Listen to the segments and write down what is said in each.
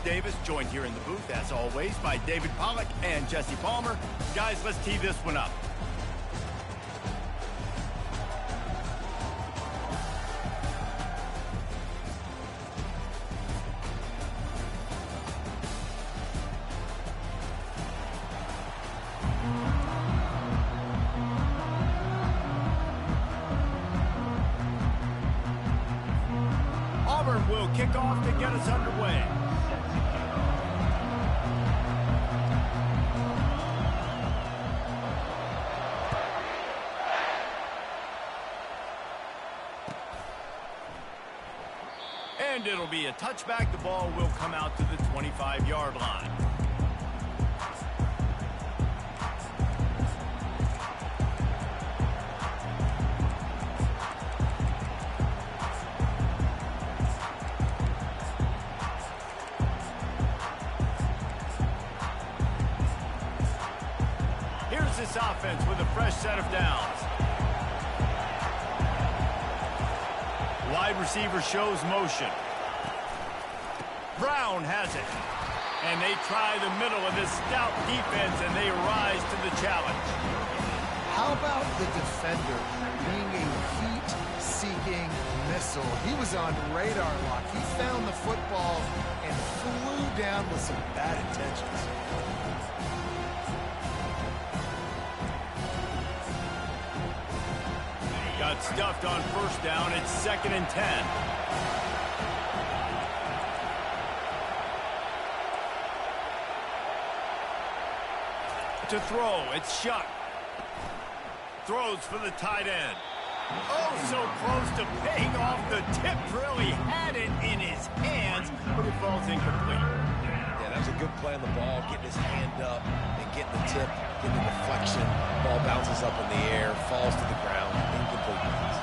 Davis, joined here in the booth, as always, by David Pollack and Jesse Palmer. Guys, let's tee this one up. Auburn will kick off to get us underway. And it'll be a touchback. The ball will come out to the 25-yard line. Here's this offense with a fresh set of downs. Wide receiver shows motion. Brown has it. And they try the middle of this stout defense, and they rise to the challenge. How about the defender being a heat-seeking missile? He was on radar lock. He found the football and flew down with some bad intentions. Got stuffed on first down. It's 2nd and 10. To throw, it's Shuck. Throws for the tight end. Oh, so close to paying off the tip. Really had it in his hands, but it falls incomplete. Yeah, that was a good play on the ball, getting his hand up and getting the tip, getting the deflection. Ball bounces up in the air, falls to the ground, incomplete pass.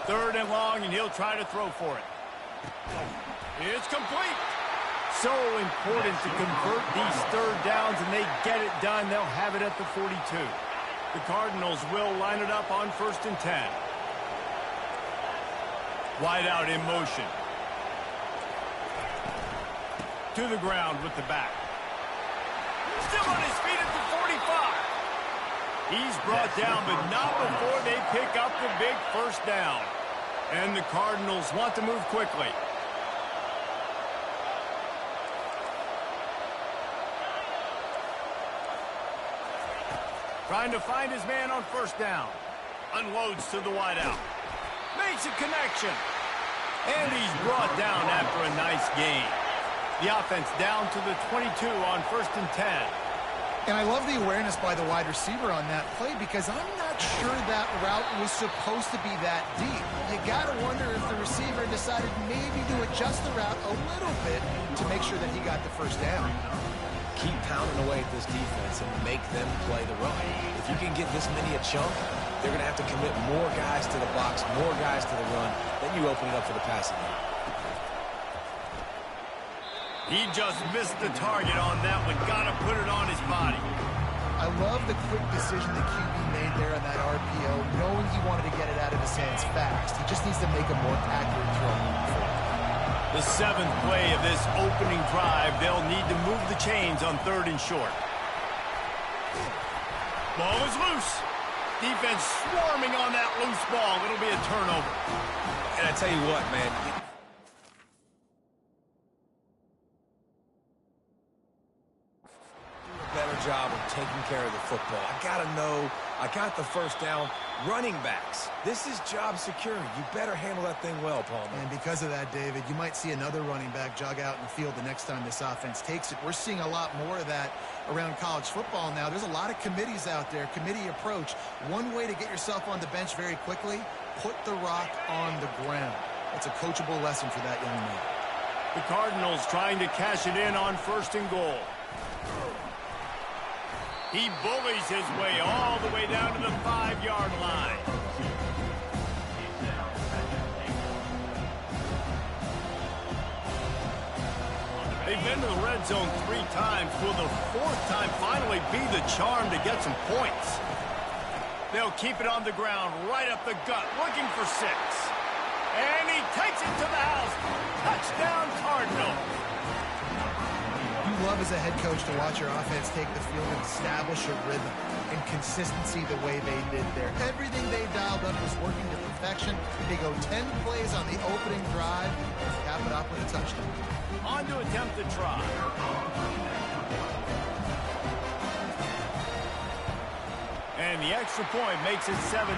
Third and long, and he'll try to throw for it. It's complete. So important to convert these third downs, and they get it done. They'll have it at the 42. The Cardinals will line it up on 1st and 10. Wide out in motion. To the ground with the back. Still on his feet at the 45. He's brought down, but not before they pick up the big first down. And the Cardinals want to move quickly. Trying to find his man on first down. Unloads to the wideout. Makes a connection. And he's brought down after a nice gain. The offense down to the 22 on 1st and 10. And I love the awareness by the wide receiver on that play because I'm not sure that route was supposed to be that deep. You got to wonder if the receiver decided maybe to adjust the route a little bit to make sure that he got the first down. Keep pounding away at this defense and make them play the run. If you can get this many a chunk, they're going to have to commit more guys to the box, more guys to the run. Then you open it up for the passing game. He just missed the target on that one. Got to put it on his body. I love the quick decision the QB made there on that RPO, knowing he wanted to get it out of his hands fast. He just needs to make a more accurate throw moving forward. The 7th play of this opening drive, they'll need to move the chains on 3rd and short. Ball is loose. Defense swarming on that loose ball. It'll be a turnover. And I tell you what, man. Better job of taking care of the football. I got to know, I got the first down. Running backs, this is job secure. You better handle that thing well, Palmer. And because of that, David, you might see another running back jog out in the field the next time this offense takes it. We're seeing a lot more of that around college football now. There's a lot of committees out there, committee approach. One way to get yourself on the bench very quickly, put the rock on the ground. It's a coachable lesson for that young man. The Cardinals trying to cash it in on 1st and goal. He bullies his way all the way down to the 5-yard line. They've been to the red zone 3 times. Will the 4th time finally be the charm to get some points? They'll keep it on the ground, right up the gut, looking for 6. And he takes it to the house. Touchdown, Cardinals. You love as a head coach to watch your offense take the field and establish a rhythm and consistency the way they did there. Everything they dialed up was working to perfection. They go 10 plays on the opening drive and cap it off with a touchdown. On to attempt the try. And the extra point makes it 7-0.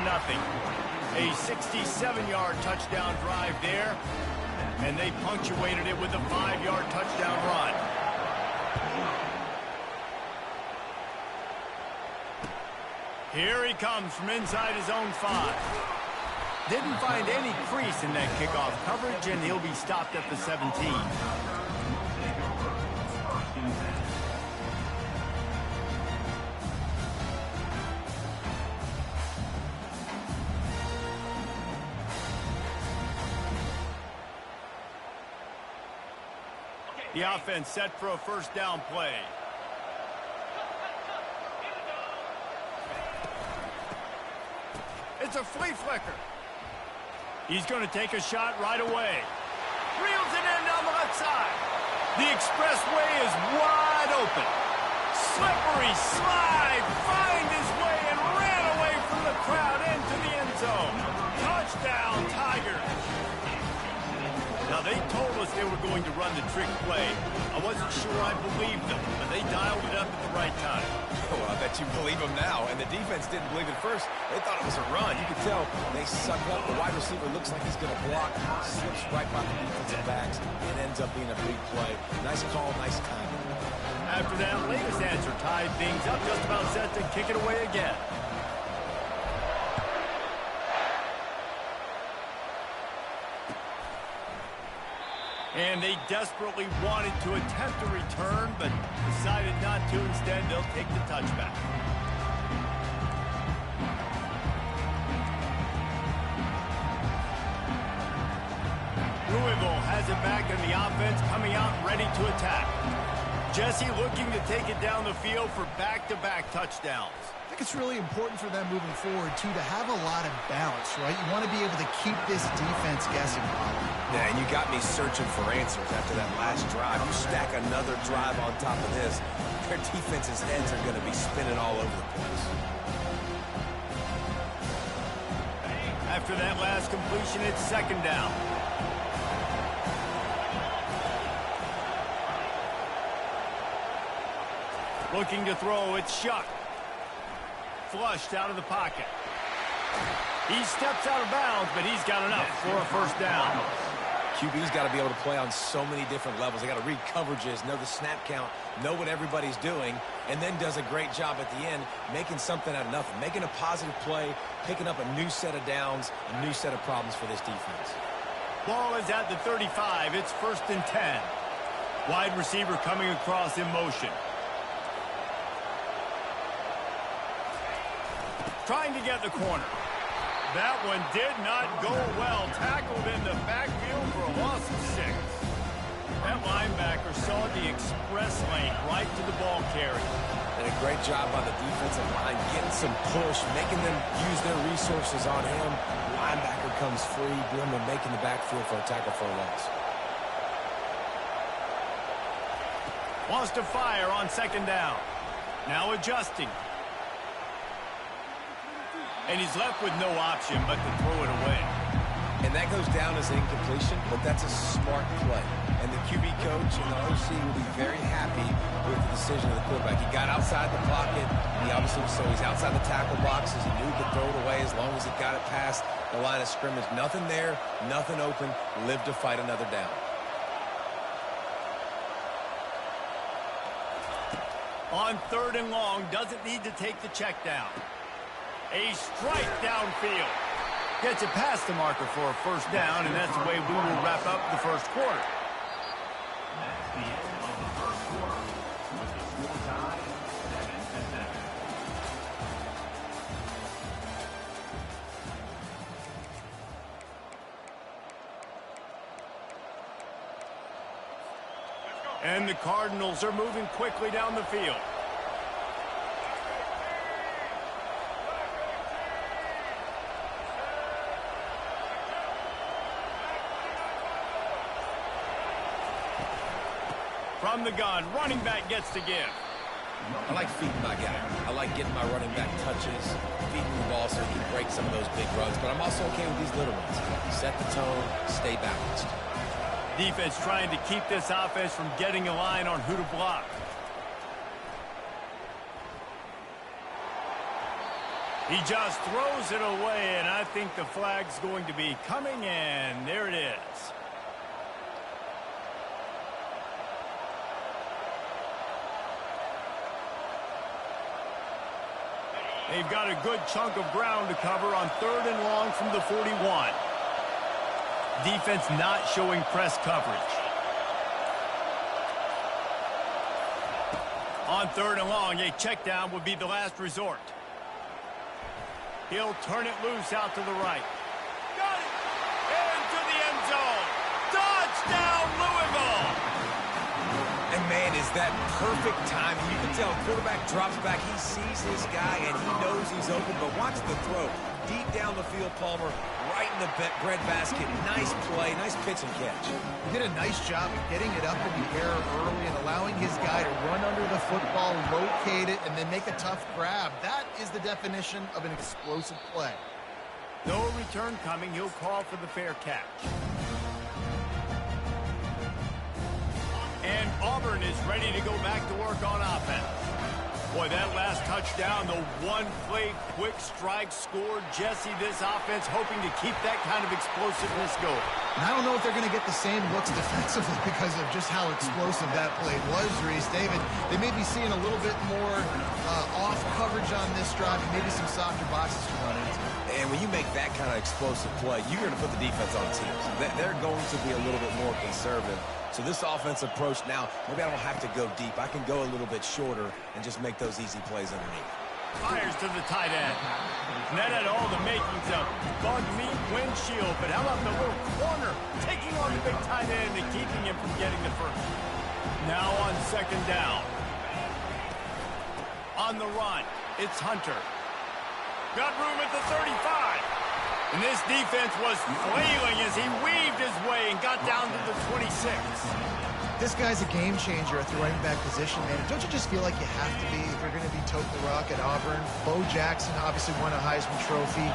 A 67-yard touchdown drive there. And they punctuated it with a 5-yard touchdown run. Here he comes from inside his own 5. Didn't find any crease in that kickoff coverage, and he'll be stopped at the 17. The offense set for a first down play. It's a flea flicker. He's going to take a shot right away. Reels it in down the left side. The expressway is wide open. Slippery slide. Find his way and ran away from the crowd into the end zone. Touchdown, Tigers. Now, they told us they were going to run the trick play. I wasn't sure I believed them, but they dialed it up at the right time. Well, I bet you believe them now. And the defense didn't believe it first. They thought it was a run. You could tell they suck up. The wide receiver looks like he's going to block. Slips right by the defensive backs. It ends up being a big play. Nice call, nice timing. After that latest answer tied things up, just about set to kick it away again. And they desperately wanted to attempt a return, but decided not to. Instead, they'll take the touchback. Louisville has it back, and the offense coming out ready to attack. Jesse looking to take it down the field for back-to-back touchdowns. I think it's really important for them moving forward, too, to have a lot of balance, right? You want to be able to keep this defense guessing, Bob. Yeah, and you got me searching for answers after that last drive. You stack another drive on top of this, their defense's heads are going to be spinning all over the place. After that last completion, it's second down. Looking to throw, it's Shuck. Flushed out of the pocket. He steps out of bounds, but he's got enough for a first down. QB's got to be able to play on so many different levels. They got to read coverages, know the snap count, know what everybody's doing, and then does a great job at the end making something out of nothing, making a positive play, picking up a new set of downs, a new set of problems for this defense. Ball is at the 35. It's 1st and 10. Wide receiver coming across in motion. Trying to get the corner. That one did not go well. Tackled in the backfield for a loss of 6. That linebacker saw the express lane right to the ball carrier. And a great job by the defensive line, getting some push, making them use their resources on him. Linebacker comes free, Bloom making the backfield for a tackle for a loss. Wants to fire on second down. Now adjusting. And he's left with no option but to throw it away. And that goes down as an incompletion, but that's a smart play. And the QB coach and the OC will be very happy with the decision of the quarterback. He got outside the pocket. He obviously, so he's outside the tackle boxes. He knew he could throw it away as long as he got it past the line of scrimmage. Nothing there, nothing open. Live to fight another down. On 3rd and long, doesn't need to take the check down. A strike downfield. Gets it past the marker for a first down, and that's the way we will wrap up the first quarter. And the Cardinals are moving quickly down the field. From the gun, running back gets to give. I like feeding my guy. I like getting my running back touches, feeding the ball so he can break some of those big runs. But I'm also okay with these little ones. Set the tone, stay balanced. Defense trying to keep this offense from getting a line on who to block. He just throws it away, and I think the flag's going to be coming in. There it is. They've got a good chunk of ground to cover on 3rd and long from the 41. Defense not showing press coverage. On 3rd and long, a check down would be the last resort. He'll turn it loose out to the right. Got it! Into the end zone. Touchdown, Louisville! And, man, is that perfect timing. You can tell quarterback drops back. He sees his guy, and he knows he's open. But watch the throw. Deep down the field, Palmer, right in the breadbasket. Nice play, nice pitch and catch. He did a nice job of getting it up in the air early and allowing his guy to run under the football, locate it, and then make a tough grab. That is the definition of an explosive play. No return coming. He'll call for the fair catch. And Auburn is ready to go back to work on offense. Boy, that last touchdown, the one-play quick strike scored. Jesse, this offense hoping to keep that kind of explosiveness going. And I don't know if they're going to get the same looks defensively because of just how explosive that play was, Reese. David, they may be seeing a little bit more off coverage on this drive and maybe some softer boxes to run into. And when you make that kind of explosive play, you're going to put the defense on its heels. They're going to be a little bit more conservative. So this offense approach now, maybe I don't have to go deep. I can go a little bit shorter and just make those easy plays underneath. Fires to the tight end. And that had all the makings of bug meat windshield. But how about the little corner taking on the big tight end and keeping him from getting the first? Now on 2nd down. On the run, it's Hunter. Got room at the 35. And this defense was flailing as he weaved his way and got down to the 26. This guy's a game changer at the running back position, man. Don't you just feel like you have to be if you're going to be toting the rock at Auburn? Bo Jackson obviously won a Heisman Trophy.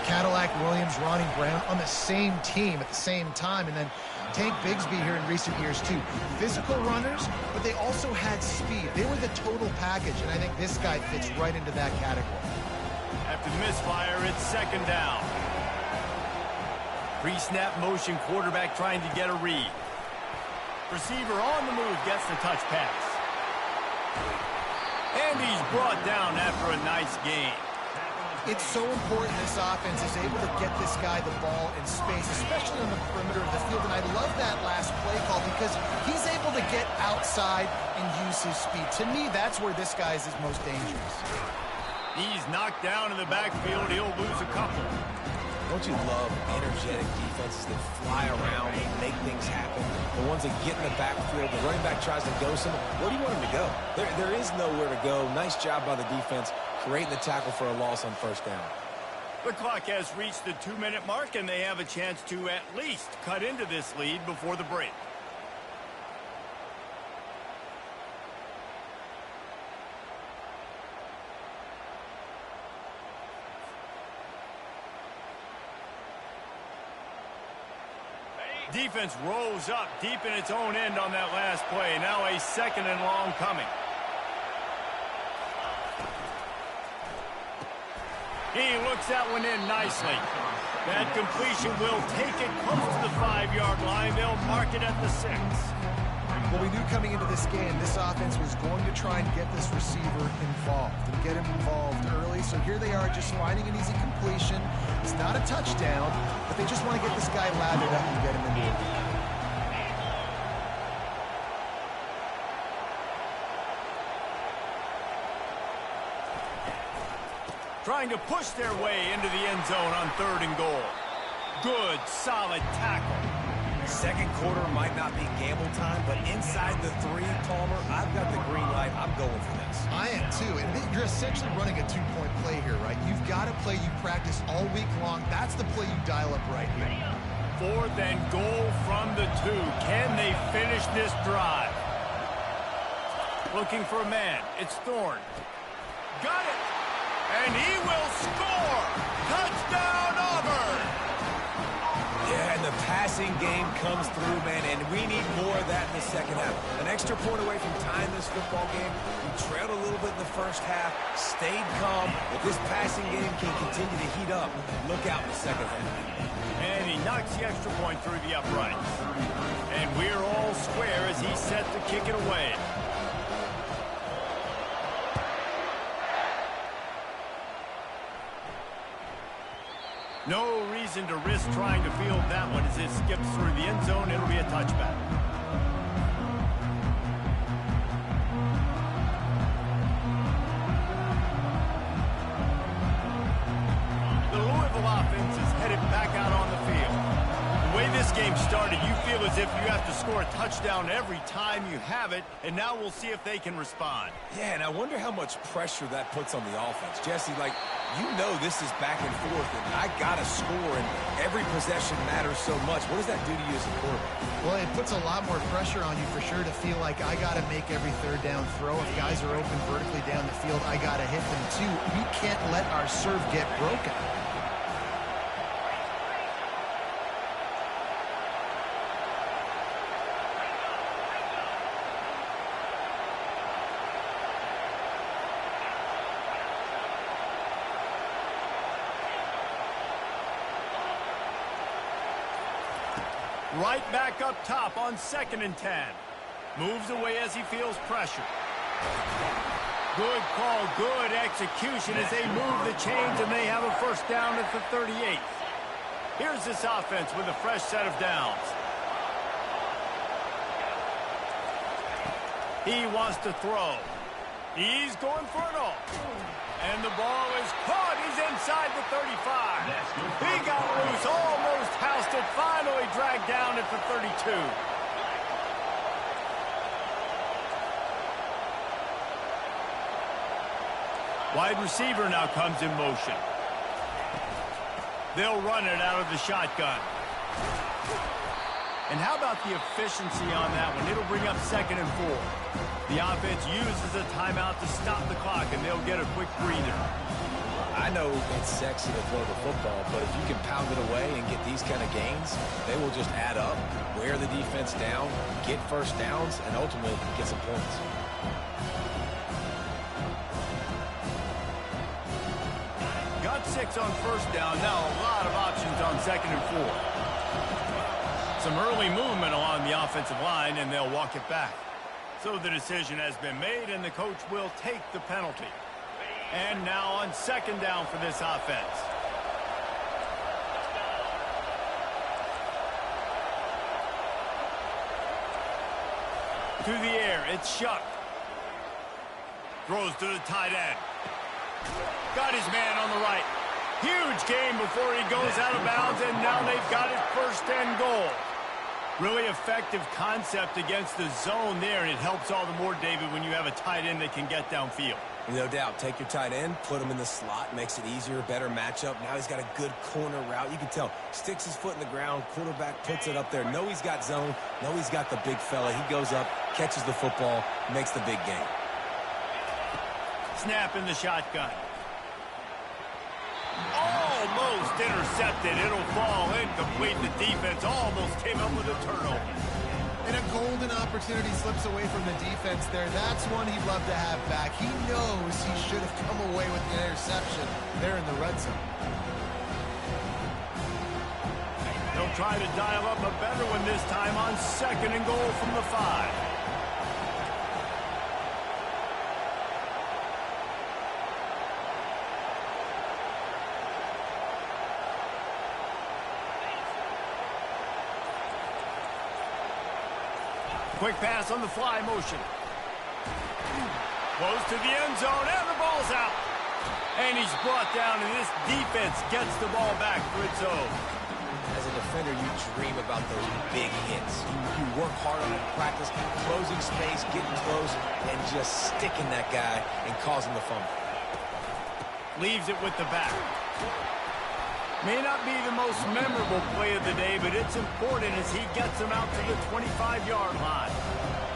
Cadillac Williams, Ronnie Brown on the same team at the same time. And then Tank Bigsby here in recent years, too. Physical runners, but they also had speed. They were the total package, and I think this guy fits right into that category. After the misfire, it's 2nd down. Pre-snap motion, quarterback trying to get a read. Receiver on the move, gets the touch pass. And he's brought down after a nice gain. It's so important this offense is able to get this guy the ball in space, especially on the perimeter of the field. And I love that last play call because he's able to get outside and use his speed. To me, that's where this guy is his most dangerous. He's knocked down in the backfield. He'll lose a couple. Don't you love energetic defenses that fly around and make things happen? The ones that get in the backfield, the running back tries to go somewhere. Where do you want him to go? There is nowhere to go. Nice job by the defense creating the tackle for a loss on 1st down. The clock has reached the 2-minute mark, and they have a chance to at least cut into this lead before the break. Defense rolls up deep in its own end on that last play. Now a 2nd and long coming. He looks that one in nicely. That completion will take it close to the 5-yard line. They'll mark it at the 6. Well, we knew coming into this game, this offense was going to try and get this receiver involved and get him involved early. So here they are just finding an easy completion. It's not a touchdown, but they just want to get this guy lathered up and get him in the lead. Trying to push their way into the end zone on 3rd and goal. Good, solid tackle. 2nd quarter might not be gamble time, but inside the 3, Palmer, I've got the green light. I'm going for this. I am too, and you're essentially running a 2-point play here, right? You've got a play you practice all week long. That's the play you dial up right here. 4th and goal from the 2. Can they finish this drive? Looking for a man. It's Thorne. Got it. And he will score. Touchdown, Auburn. Yeah, and the passing game comes through, man, and we need more of that in the second half. An extra point away from tying this football game. We trailed a little bit in the first half, stayed calm. If this passing game can continue to heat up, look out in the second half. And he knocks the extra point through the uprights. And we're all square as he's set to kick it away. No reason to risk trying to field that one as it skips through the end zone. It'll be a touchback. The Louisville offense is headed back out on the field. The way this game started, you feel as if you have to score a touchdown every time you have it, and now we'll see if they can respond. Yeah, and I wonder how much pressure that puts on the offense. Jesse, like, you know this is back and forth, and I got to score, and every possession matters so much. What does that do to you as a quarterback? Well, it puts a lot more pressure on you for sure to feel like I got to make every third down throw. If guys are open vertically down the field, I got to hit them too. We can't let our serve get broken. Right back up top on 2nd and 10. Moves away as he feels pressure. Good call, good execution as they move the chains and they have a first down at the 38. Here's this offense with a fresh set of downs. He wants to throw. He's going for it all. And the ball is caught. He's inside the 35. He got loose, almost housed it, finally dragged down at the 32. Wide receiver now comes in motion. They'll run it out of the shotgun. And how about the efficiency on that one? It'll bring up 2nd and 4. The offense uses a timeout to stop the clock, and they'll get a quick breather. I know it's sexy to throw the football, but if you can pound it away and get these kind of gains, they will just add up, wear the defense down, get first downs, and ultimately get some points. Got 6 on first down. Now a lot of options on 2nd and 4. Some early movement along the offensive line, and they'll walk it back. So the decision has been made, and the coach will take the penalty. And now on 2nd down for this offense. To the air, it's Shuck. Throws to the tight end. Got his man on the right. Huge gain before he goes out of bounds, and now they've got it 1st and goal. Really effective concept against the zone there, and it helps all the more, David, when you have a tight end that can get downfield. No doubt. Take your tight end, put him in the slot, makes it easier, better matchup. Now he's got a good corner route. You can tell. Sticks his foot in the ground, quarterback puts it up there. Know he's got zone, know he's got the big fella. He goes up, catches the football, makes the big game. Snap in the shotgun. Almost intercepted. It'll fall incomplete. The defense almost came up with a turnover. And a golden opportunity slips away from the defense there. That's one he'd love to have back. He knows he should have come away with the interception there in the red zone. They'll try to dial up a better one this time on 2nd and goal from the 5. Quick pass on the fly motion. Close to the end zone, and the ball's out. And he's brought down, and this defense gets the ball back for its own. As a defender, you dream about those big hits. You work hard on it in practice, closing space, getting close, and just sticking that guy and causing the fumble. Leaves it with the back. May not be the most memorable play of the day, but it's important as he gets him out to the 25-yard line.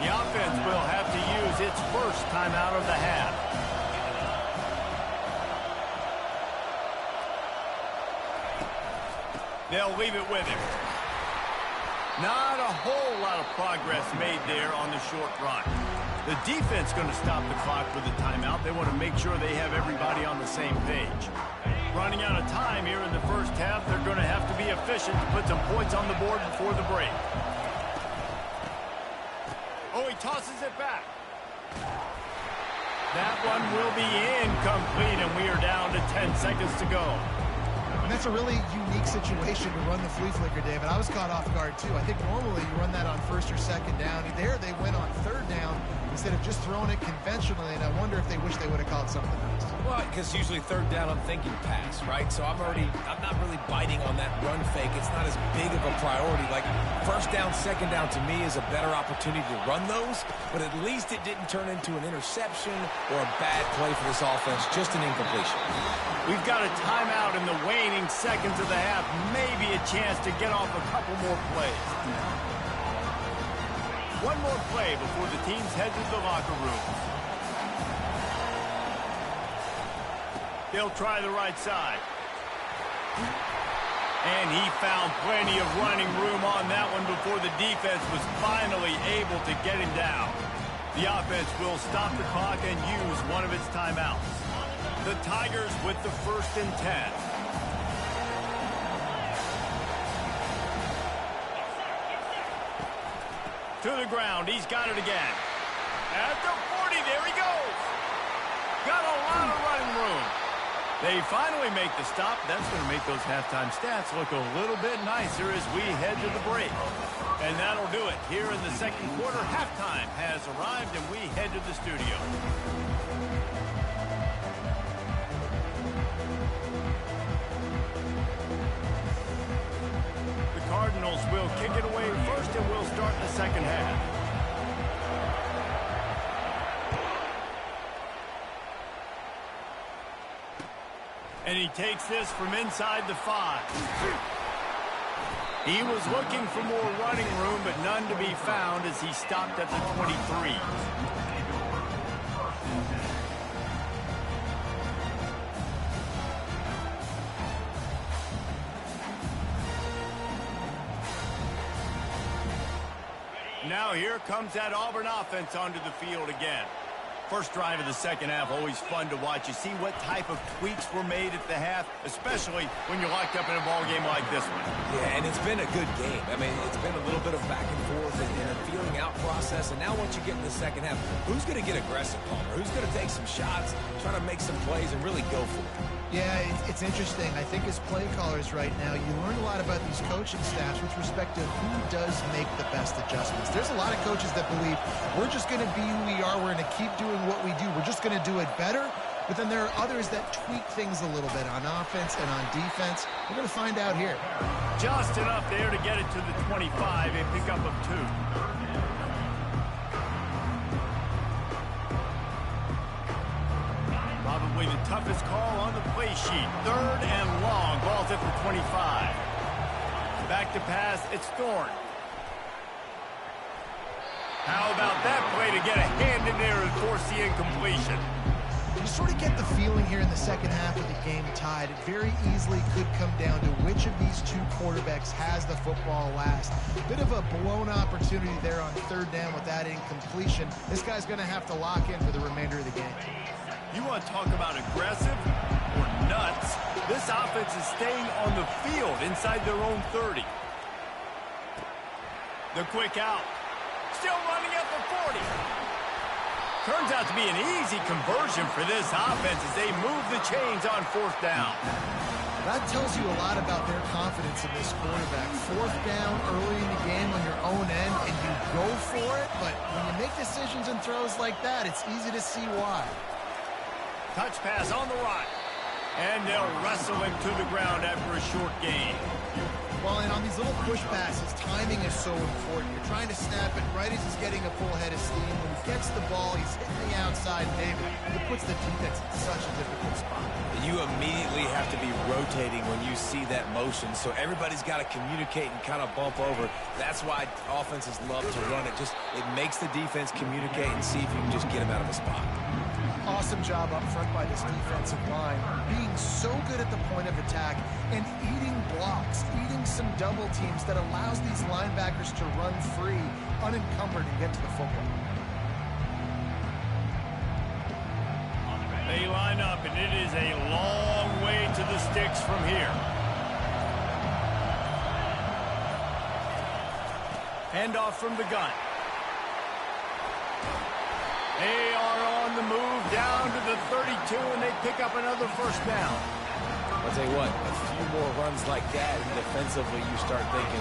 The offense will have to use its first timeout of the half. They'll leave it with him. Not a whole lot of progress made there on the short run. The defense going to stop the clock with a timeout. They want to make sure they have everybody on the same page. Running out of time here in the first half, they're going to have to be efficient to put some points on the board before the break. Oh, he tosses it back. That one will be incomplete, and we are down to 10 seconds to go. And that's a really unique situation to run the flea flicker, David. I was caught off guard, too. I think normally you run that on first or second down. There they went on third down instead of just throwing it conventionally, and I wonder if they wish they would have called something else. Well, because usually third down I'm thinking pass, right? So I'm not really biting on that run fake. It's not as big of a priority. Like first down, second down to me is a better opportunity to run those, but at least it didn't turn into an interception or a bad play for this offense, just an incompletion. We've got a timeout in the waning seconds of the half. Maybe a chance to get off a couple more plays. One more play before the teams head to the locker room. They'll try the right side. And he found plenty of running room on that one before the defense was finally able to get him down. The offense will stop the clock and use one of its timeouts. The Tigers with the 1st and 10. To the ground. He's got it again. At the 40. There he goes. Got a lot of running room. They finally make the stop. That's going to make those halftime stats look a little bit nicer as we head to the break. And that'll do it. Here in the second quarter, halftime has arrived, and we head to the studio. The Cardinals will kick it away first, and we'll start the second half. And he takes this from inside the 5. He was looking for more running room, but none to be found as he stopped at the 23. Now here comes that Auburn offense onto the field again. First drive of the second half, always fun to watch. You see what type of tweaks were made at the half, especially when you're locked up in a ball game like this one. Yeah, and it's been a good game. I mean, it's been a little bit of back and forth and a feeling out process. And now once you get in the second half, who's going to get aggressive, Palmer? Who's going to take some shots, try to make some plays, and really go for it? Yeah, it's interesting. I think as play callers right now, you learn a lot about these coaching staffs with respect to who does make the best adjustments. There's a lot of coaches that believe we're just going to be who we are. We're going to keep doing what we do. We're just going to do it better. But then there are others that tweak things a little bit on offense and on defense. We're going to find out here. Just enough there to get it to the 25, a pickup of 2. Probably the toughest call on the play sheet. 3rd and long. Ball's at the 25. Back to pass. It's Thorne. How about that play to get a hand in there and force the incompletion? You sort of get the feeling here in the second half of the game tied. It very easily could come down to which of these two quarterbacks has the football last. Bit of a blown opportunity there on 3rd down with that incompletion. This guy's going to have to lock in for the remainder of the game. You want to talk about aggressive or nuts? This offense is staying on the field inside their own 30. The quick out. Still running at the 40. Turns out to be an easy conversion for this offense as they move the chains on 4th down. That tells you a lot about their confidence in this quarterback. 4th down early in the game on your own end, and you go for it. But when you make decisions and throws like that, it's easy to see why. Touch pass on the right. And they'll wrestle him to the ground after a short gain. Well, and on these little push passes, timing is so important. You're trying to snap it right as he's getting a full head of steam. When he gets the ball, he's hitting the outside, and David, it puts the defense in such a difficult spot. You immediately have to be rotating when you see that motion, so everybody's got to communicate and kind of bump over. That's why offenses love to run it. It makes the defense communicate and see if you can just get him out of a spot. Awesome job up front by this defensive line, being so good at the point of attack and eating blocks, eating some double teams that allows these linebackers to run free, unencumbered, and get to the football. They line up, and it is a long way to the sticks from here. Handoff from the gun. They are on the move down to the 32, and they pick up another first down. I'll tell you what, a few more runs like that, and defensively you start thinking,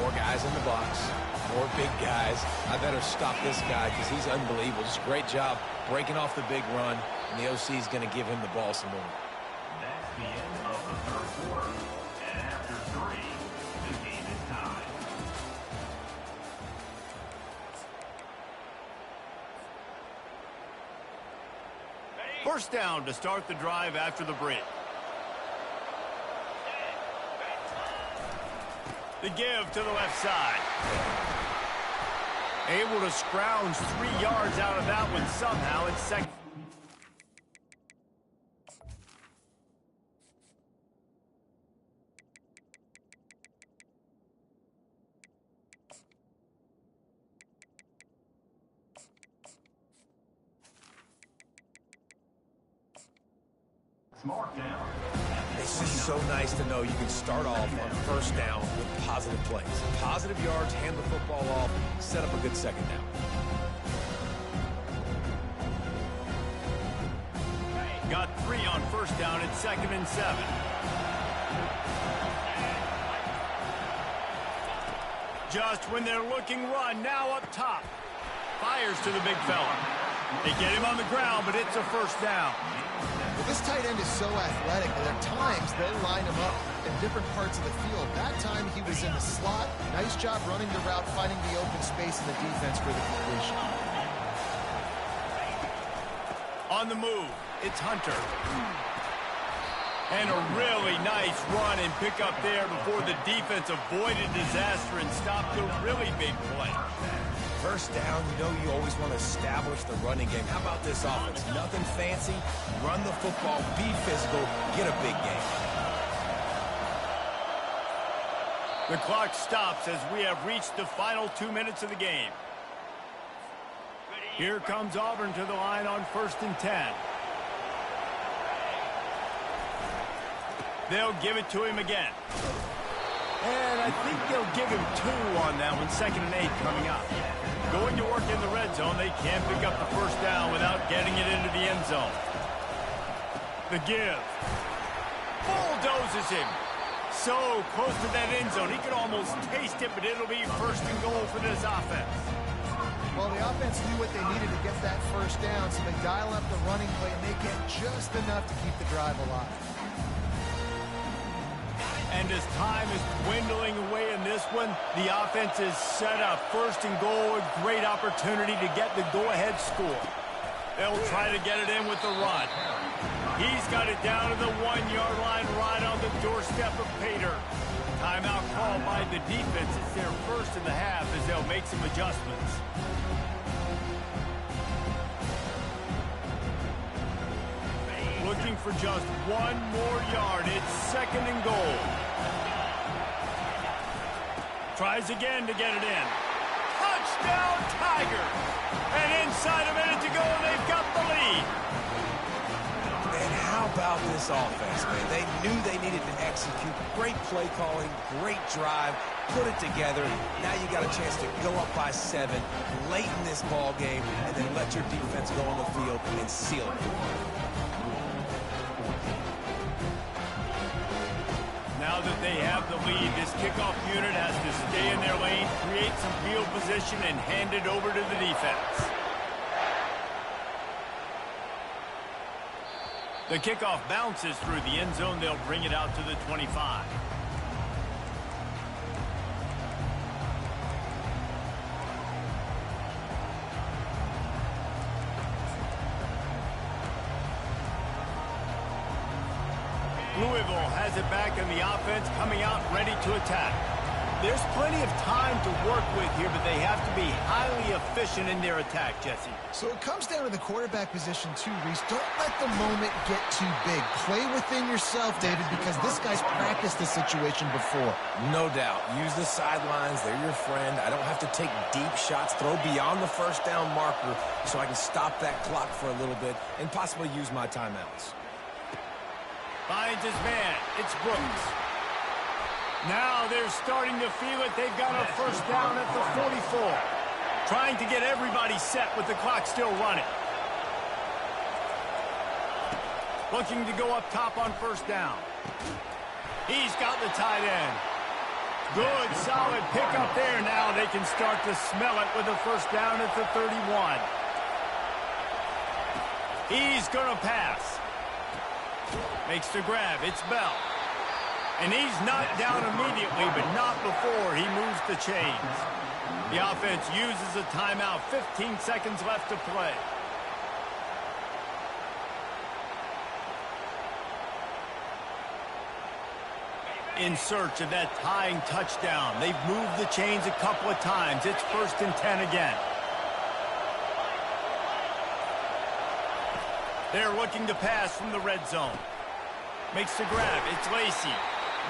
more guys in the box, more big guys. I better stop this guy because he's unbelievable. Just a great job breaking off the big run, and the OC is going to give him the ball some more. That's the end of the third quarter. And after 3, the game is tied. First down to start the drive after the break. The give to the left side. Able to scrounge 3 yards out of that one somehow in second. It's just so nice to know you can start off on first down with positive plays. Positive yards, hand the football off, set up a good second down. Got 3 on first down at 2nd and 7. Just when they're looking run, now up top. Fires to the big fella. They get him on the ground, but it's a first down. Well, this tight end is so athletic that at times they'll line him up in different parts of the field. That time he was in the slot. Nice job running the route, finding the open space in the defense for the completion. On the move, it's Hunter. And a really nice run and pick up there before the defense avoided disaster and stopped a really big play. First down, you know you always want to establish the running game. How about this offense? Nothing fancy. Run the football, be physical, get a big game. The clock stops as we have reached the final 2 minutes of the game. Here comes Auburn to the line on 1st and 10. They'll give it to him again. And I think they'll give him 2 on that one. 2nd and 8 coming up. Going to work in the red zone, they can't pick up the first down without getting it into the end zone. The give. Bulldozes him. So close to that end zone. He could almost taste it, but it'll be 1st and goal for this offense. Well, the offense knew what they needed to get that first down, so they dial up the running play, and they get just enough to keep the drive alive. And as time is dwindling away in this one, the offense is set up. 1st and goal, a great opportunity to get the go-ahead score. They'll try to get it in with the run. He's got it down to the 1-yard line right on the doorstep of Pater. Timeout called by the defense. It's their first in the half as they'll make some adjustments. Looking for just 1 more yard. It's 2nd and goal. Tries again to get it in. Touchdown, Tiger! And inside a minute to go, they've got the lead. And how about this offense, man? They knew they needed to execute. Great play calling, great drive, put it together. Now you got a chance to go up by 7 late in this ball game and then let your defense go on the field and seal it. Now that they have the lead, this kickoff unit has to stay in their lane, create some field position, and hand it over to the defense. The kickoff bounces through the end zone. They'll bring it out to the 25. has it back in the offense, coming out ready to attack. There's plenty of time to work with here, but they have to be highly efficient in their attack, Jesse. So it comes down to the quarterback position too, Reese. Don't let the moment get too big. Play within yourself, David, because this guy's practiced this situation before. No doubt. Use the sidelines. They're your friend. I don't have to take deep shots, throw beyond the first down marker so I can stop that clock for a little bit and possibly use my timeouts. Finds his man. It's Brooks. Now they're starting to feel it. They've got a first down at the 44. Trying to get everybody set with the clock still running. Looking to go up top on first down. He's got the tight end. Good, solid pickup there. Now they can start to smell it with a first down at the 31. He's going to pass. Makes the grab. It's Bell. And he's not down immediately, but not before he moves the chains. The offense uses a timeout. 15 seconds left to play. In search of that tying touchdown. They've moved the chains a couple of times. It's 1st and 10 again. They're looking to pass from the red zone. Makes the grab. It's Lacey.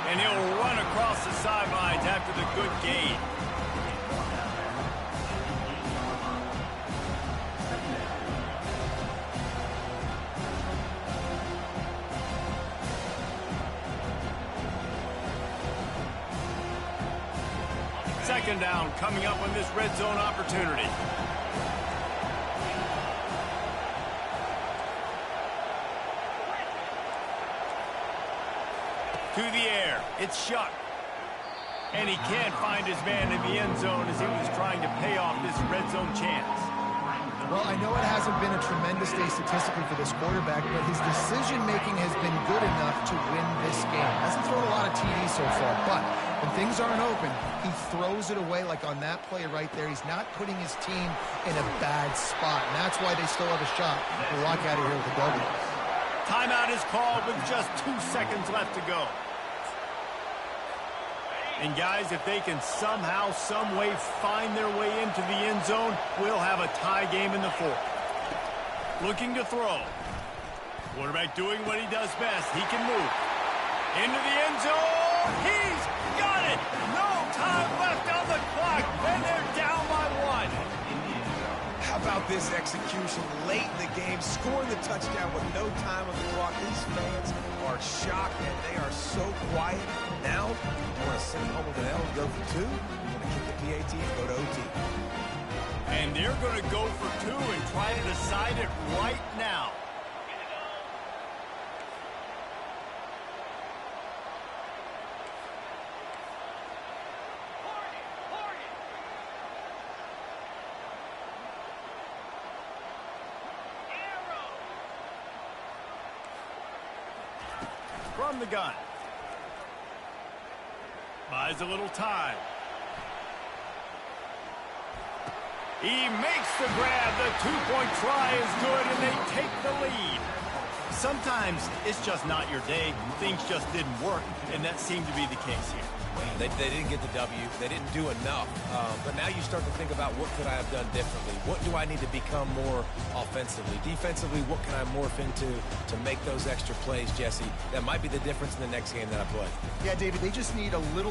And he'll run across the sidelines after the good gain. Second down coming up on this red zone opportunity. To the air. It's Shuck. And he can't find his man in the end zone as he was trying to pay off this red zone chance. Well, I know it hasn't been a tremendous day statistically for this quarterback, but his decision-making has been good enough to win this game. Hasn't thrown a lot of TDs so far, but when things aren't open, he throws it away like on that play right there. He's not putting his team in a bad spot, and that's why they still have a shot to walk out of here with a W. Timeout is called with just 2 seconds left to go. And guys, if they can somehow, some way find their way into the end zone, we'll have a tie game in the 4th. Looking to throw. Quarterback doing what he does best. He can move. Into the end zone. He's got it. No time left on the clock. And they're down by 1. How about this execution late in the game, scoring the touchdown with no time on the clock? These fans are shocked, and they are so quiet. Now, you want to send home with an L and go for 2? You want to kick the PAT and go to OT. And they're going to go for 2 and try to decide it right now. From the gun. Buys a little time. He makes the grab. The two-point try is good, and they take the lead. Sometimes it's just not your day. Things just didn't work, and that seemed to be the case here. They didn't get the W. They didn't do enough. But now you start to think about what could I have done differently? What do I need to become more offensively? Defensively, what can I morph into to make those extra plays, Jesse? That might be the difference in the next game that I play. Yeah, David, they just need a little